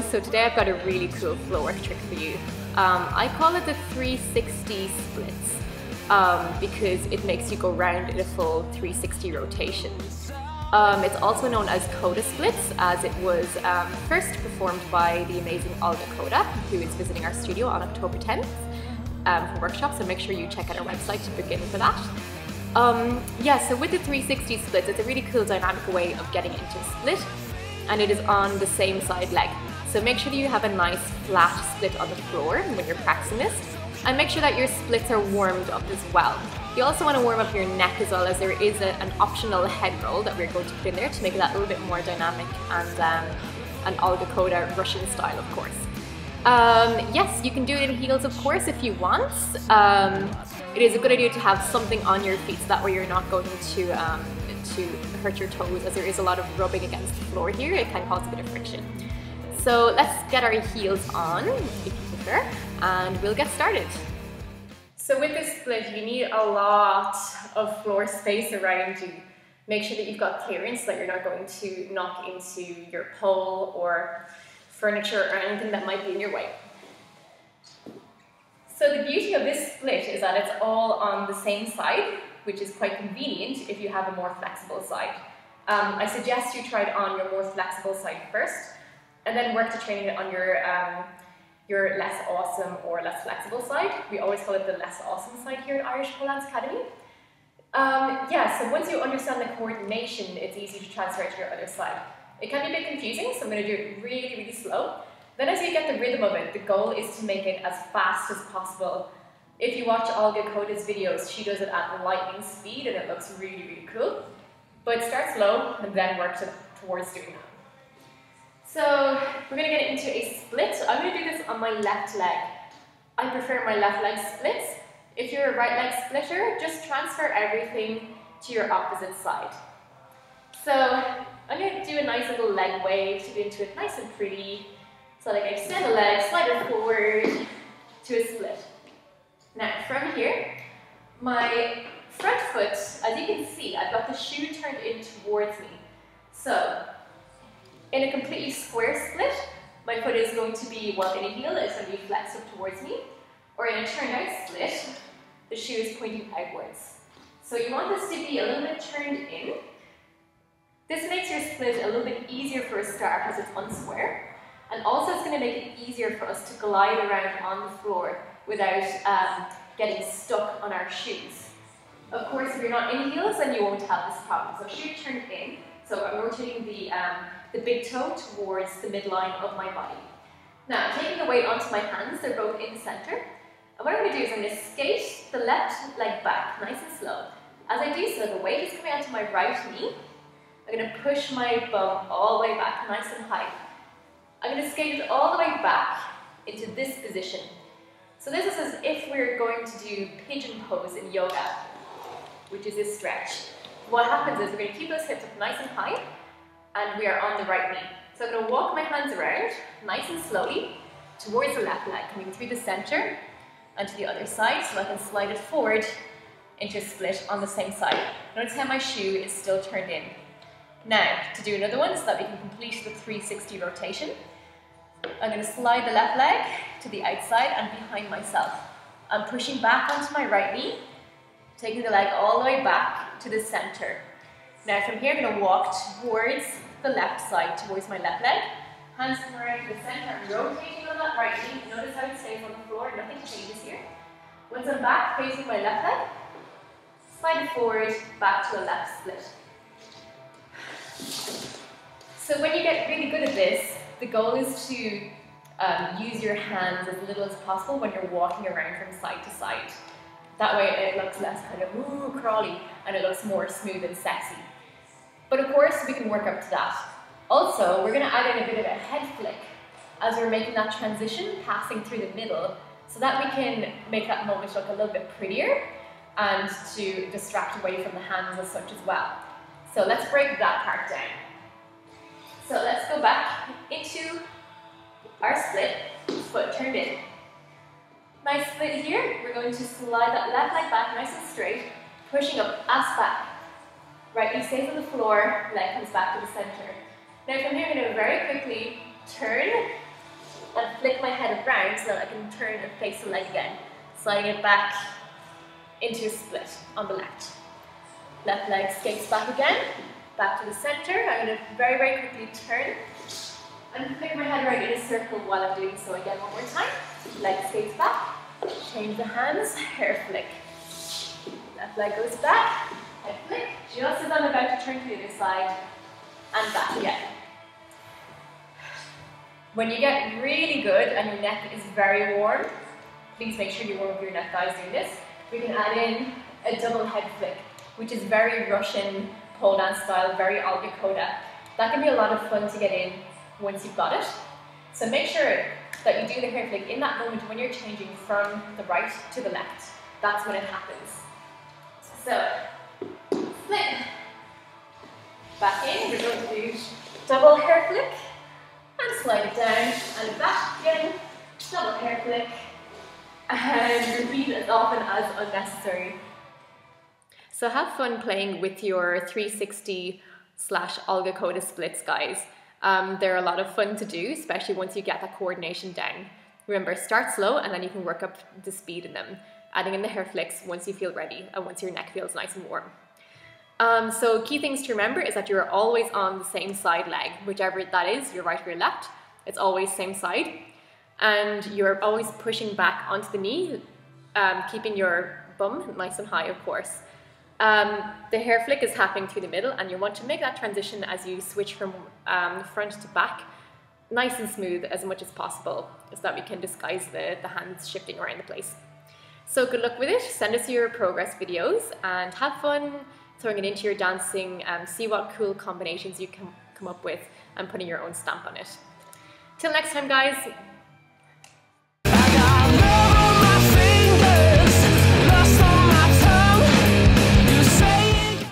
So today I've got a really cool floor trick for you. I call it the 360 splits because it makes you go round in a full 360 rotation. It's also known as coda splits, as it was first performed by the amazing Olga Coda, who is visiting our studio on October 10th for workshops, so make sure you check out our website to begin for that. Yeah, so with the 360 splits, it's a really cool dynamic way of getting into a split, and it is on the same side leg. So make sure that you have a nice flat split on the floor when you're practicing this, and make sure that your splits are warmed up as well. You also want to warm up your neck as well, as there is an optional head roll that we're going to put in there to make it that little bit more dynamic and an Olga Coda Russian style, of course. Yes, you can do it in heels, of course, if you want. It is a good idea to have something on your feet, so that way you're not going to hurt your toes, as there is a lot of rubbing against the floor here. It can cause a bit of friction. So let's get our heels on, if you prefer, and we'll get started. So with this split, you need a lot of floor space around you. Make sure that you've got clearance so that you're not going to knock into your pole or furniture or anything that might be in your way. So the beauty of this split is that it's all on the same side, which is quite convenient if you have a more flexible side. I suggest you try it on your more flexible side first, and then work to training it on your less awesome or less flexible side. We always call it the less awesome side here at Irish Pole Dance Academy. Yeah, so once you understand the coordination, it's easy to transfer it to your other side. It can be a bit confusing, so I'm going to do it really, really slow. Then as you get the rhythm of it, the goal is to make it as fast as possible. If you watch Olga Coda's videos, she does it at lightning speed and it looks really, really cool. But start slow and then work towards doing that. So we're going to get into a split. I'm going to do this on my left leg. I prefer my left leg splits. If you're a right leg splitter, just transfer everything to your opposite side. So I'm going to do a nice little leg wave to get into it nice and pretty. So like I extend the leg, slide it forward to a split. Now from here, my front foot, as you can see, I've got the shoe turned in towards me. So in a completely square split, my foot is going to be, well, in a heel, it's going to be flexed up towards me. Or in a turned out split, the shoe is pointing outwards. So you want this to be a little bit turned in. This makes your split a little bit easier for a start because it's unsquare. And also it's going to make it easier for us to glide around on the floor without getting stuck on our shoes. Of course, if you're not in heels, then you won't have this problem. So shoe turned in. So I'm rotating the big toe towards the midline of my body. Now, taking the weight onto my hands, they're both in the center. And what I'm going to do is I'm going to skate the left leg back, nice and slow. As I do so, the weight is coming onto my right knee. I'm going to push my bum all the way back, nice and high. I'm going to skate it all the way back into this position. So this is as if we're going to do pigeon pose in yoga, which is this stretch. What happens is we're going to keep those hips up nice and high, and we are on the right knee. So I'm going to walk my hands around, nice and slowly, towards the left leg, coming through the center, and to the other side, so I can slide it forward into a split on the same side. Notice how my shoe is still turned in. Now, to do another one so that we can complete the 360 rotation, I'm going to slide the left leg to the outside and behind myself. I'm pushing back onto my right knee, taking the leg all the way back to the center. Now from here, I'm going to walk towards the left side, towards my left leg. Hands come around to the center. I'm rotating on that right knee. Notice how it stays on the floor, nothing changes here. Once I'm back, facing my left leg, slide it forward, back to a left split. So when you get really good at this, the goal is to use your hands as little as possible when you're walking around from side to side. That way it looks less kind of crawly and it looks more smooth and sexy. But of course we can work up to that. Also, we're going to add in a bit of a head flick as we're making that transition, passing through the middle, so that we can make that moment look a little bit prettier and to distract away from the hands as such as well. So let's break that part down. So let's go back into our split, foot turned in. Nice split here. We're going to slide that left leg back nice and straight, pushing up, ass back. Right knee stays on the floor, leg comes back to the center. Now from here, I'm going to very quickly turn and flick my head around so that I can turn and face the leg again, sliding it back into a split on the left. Left leg skates back again, back to the center. I'm going to very, very quickly turn and flick my head around in a circle while I'm doing so. Again, one more time. Leg skates back, change the hands, hair flick. Left leg goes back, head flick, just as I'm about to turn to the other side, and back again. When you get really good and your neck is very warm, please make sure you warm up your neck, guys, doing this. We can add in a double head flick, which is very Russian pole dance style, very Olga Koda. That can be a lot of fun to get in once you've got it. So make sure that you do the hair flick in that moment when you're changing from the right to the left. That's when it happens. So, split. Back in, we're going to do double hair flick, and slide it down, and back again, double hair flick, and repeat as often as unnecessary. So have fun playing with your 360/Olga Koda splits, guys. They're a lot of fun to do, especially once you get that coordination down. Remember, start slow and then you can work up the speed in them, adding in the hair flicks once you feel ready and once your neck feels nice and warm. So key things to remember is that you're always on the same side leg, whichever that is, your right or your left, it's always same side. And you're always pushing back onto the knee, keeping your bum nice and high, of course. The hair flick is happening through the middle, and you want to make that transition as you switch from front to back nice and smooth as much as possible, so that we can disguise the hands shifting around the place. So good luck with it. Send us your progress videos and have fun throwing it into your dancing, see what cool combinations you can come up with and putting your own stamp on it. Till next time, guys.